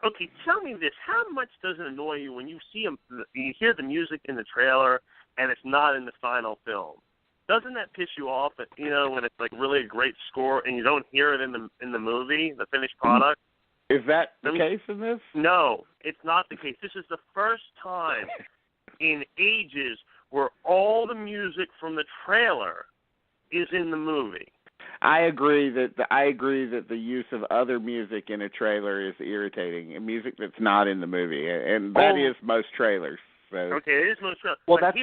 okay, tell me this: how much does it annoy you when you you hear the music in the trailer and it's not in the final film? Doesn't that piss you off? When it's like really a great score and you don't hear it in the movie, the finished product. Is that the case in this? No, it's not the case. This is the first time in ages where all the music from the trailer is in the movie. I agree that the use of other music in a trailer is irritating, and music that's not in the movie, and that is most trailers. So. Okay, it is most trailers. Well, that's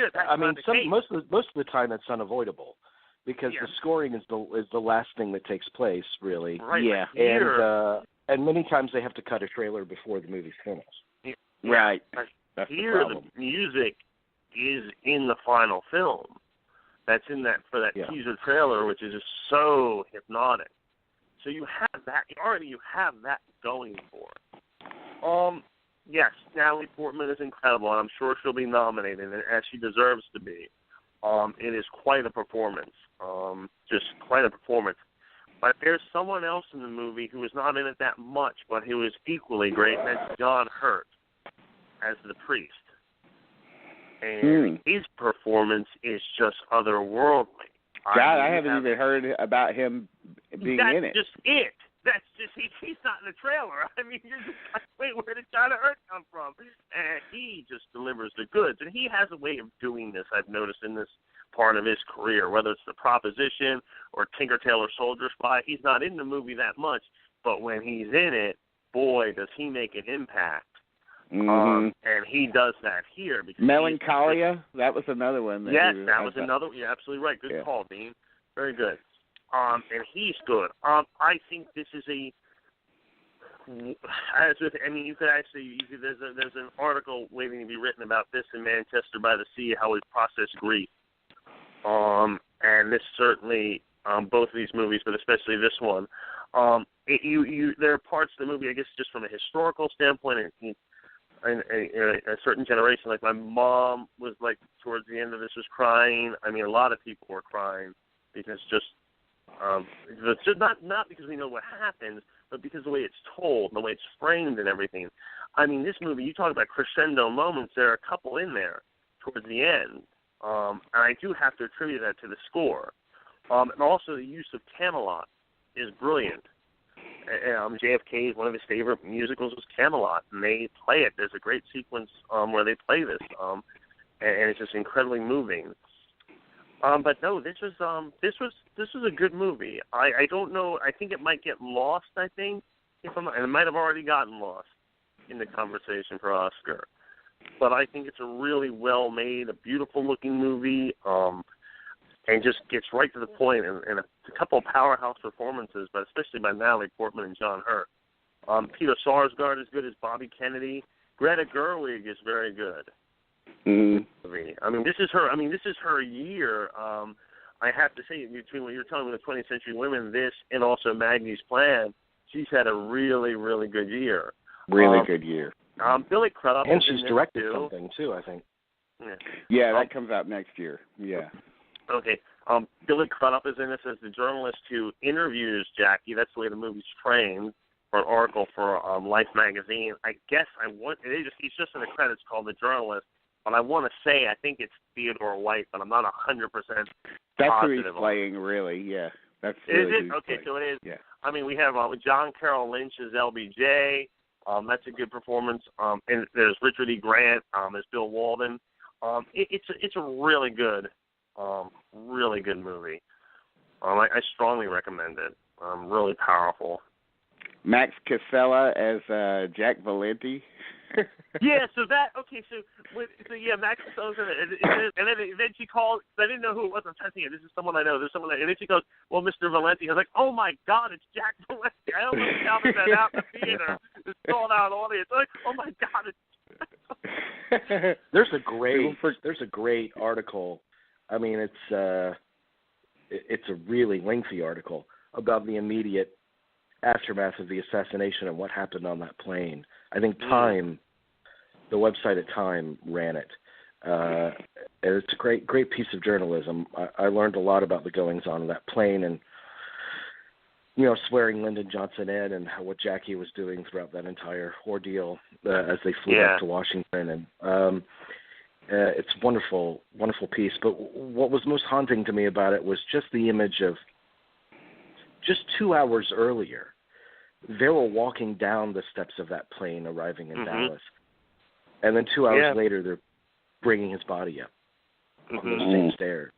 most of the time that's unavoidable, because the scoring is the last thing that takes place, really. Right. Yeah. And many times they have to cut a trailer before the movie's finished. Yeah. Right. That's here, the problem. The music is in the final film. That's in that for that teaser trailer, which is just so hypnotic. So you have that already. You have that going for it. Yes, Natalie Portman is incredible, and I'm sure she'll be nominated, as she deserves to be. It is quite a performance. Just quite a performance. But there's someone else in the movie who is not in it that much, but who is equally great, and that's John Hurt as the priest. And his performance is just otherworldly. God, I haven't even heard about him being in it. That's just it. That's just he's not in the trailer. I mean, you're just like, wait, where did John Hurt come from? And he just delivers the goods. And he has a way of doing this, I've noticed, in this part of his career, whether it's The Proposition or Tinker Tailor Soldier Spy. He's not in the movie that much, but when he's in it, boy, does he make an impact. And he does that here. Because Melancholia, that was another one. That was another. You're absolutely right. Good call, Dean. Very good. And he's good. I think this is you could actually, there's an article waiting to be written about this in Manchester by the Sea, how we process grief. And this certainly, both of these movies, but especially this one, there are parts of the movie, I guess, just from a historical standpoint, and a certain generation, like my mom was like towards the end of this was crying. I mean, a lot of people were crying because it's just not because we know what happens, but because the way it's told, the way it's framed and everything. I mean, this movie, you talk about crescendo moments, there are a couple in there towards the end. And I do have to attribute that to the score. And also the use of Camelot is brilliant. JFK, one of his favorite musicals was Camelot, and they play it. There's a great sequence where they play this, and it's just incredibly moving. But no, this was a good movie. I don't know. I think it might get lost. I think and it might have already gotten lost in the conversation for Oscar. But I think it's a really well made, a beautiful looking movie. And just gets right to the point, and a couple of powerhouse performances, but especially by Natalie Portman and John Hurt. Peter Sarsgaard is good as Bobby Kennedy. Greta Gerwig is very good. I mean, this is her year. I have to say, between what you're telling me, the 20th Century Women, this, and also Maggie's Plan, she's had a really, really good year. Really good year. Billy Crudup, and she's directed something too, I think. Yeah, that comes out next year. Yeah. Okay. Billy Crudup is in this as the journalist who interviews Jackie. That's the way the movie's framed for an article for Life magazine. I guess he's just in the credits called the journalist, but I want to say I think it's Theodore White, but I'm not 100% positive. That's who he's playing, really. Yeah. That's really is it? Okay, playing. so it is. Yeah. I mean, we have John Carroll Lynch as LBJ. That's a good performance. And there's Richard E. Grant as Bill Walden. It's a really good movie. I strongly recommend it. Really powerful. Max Casella as Jack Valenti. Max Casella's in it. And then she called. I didn't know who it was. I'm testing it. This is someone I know. There's someone, and then she goes, "Well, Mr. Valenti." I was like, "Oh my God, it's Jack Valenti!" I almost shouted that out in the theater. This sold out audience. I'm like, "Oh my God, it's." There's a great article. I mean, it's a really lengthy article about the immediate aftermath of the assassination and what happened on that plane. I think Time, the website at Time, ran it. It's a great piece of journalism. I learned a lot about the goings-on of that plane, and swearing Lyndon Johnson in and what Jackie was doing throughout that entire ordeal as they flew back to Washington. And it's a wonderful, wonderful piece. But what was most haunting to me about it was just the image of just 2 hours earlier, they were walking down the steps of that plane arriving in Dallas. And then 2 hours later, they're bringing his body up on those same stairs.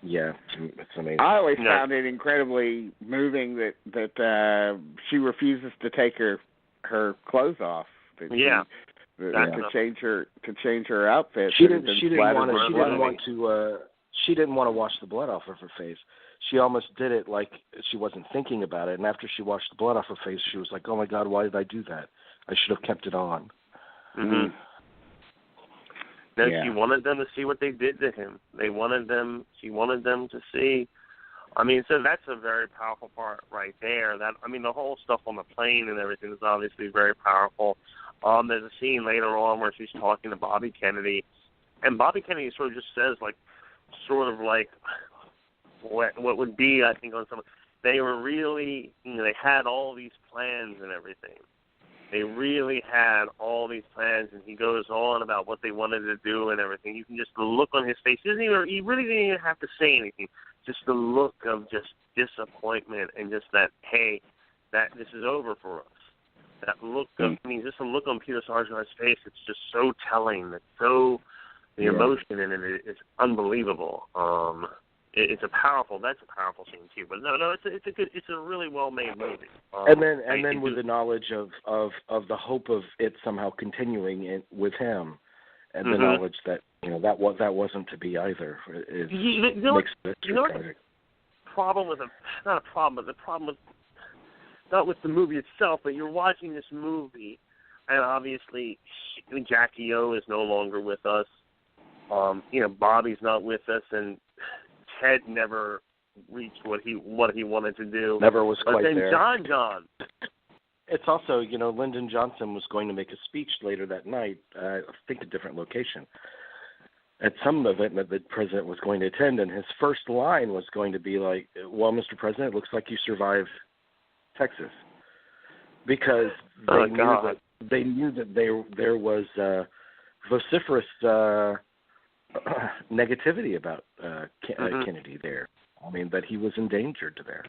It's amazing. I always found it incredibly moving that she refuses to take her clothes off. To change her outfit. She didn't want to wash the blood off of her face. She almost did it like she wasn't thinking about it. And after she washed the blood off her face, she was like, "Oh my God, why did I do that? I should have kept it on." Mm-hmm. She wanted them to see what they did to him. She wanted them to see. I mean, so that's a very powerful part right there. The whole stuff on the plane and everything is obviously very powerful. There's a scene later on where she's talking to Bobby Kennedy, and Bobby Kennedy sort of just says, what would be, I think, on some. They were really, they had all these plans and everything. They really had all these plans, and he goes on about what they wanted to do and everything. You can just look on his face. He really didn't even have to say anything. Just the look of just disappointment and just that, hey, that this is over for us. That look just the look on Peter Sargent's face, it's just so telling. The emotion in it is unbelievable. That's a powerful scene too. But no, it's a really well made movie. And then with the knowledge of the hope of it somehow continuing with him, and the knowledge that that wasn't to be either. The problem with not with the movie itself, but you're watching this movie, and obviously Jackie O is no longer with us. Bobby's not with us, and Ted never reached what he wanted to do. Never was quite there. But then John. It's also, Lyndon Johnson was going to make a speech later that night, I think a different location, at some event that the president was going to attend, and his first line was going to be like, "Well, Mr. President, it looks like you survived Texas," because they knew that there was vociferous negativity about Kennedy there. I mean, that he was endangered there.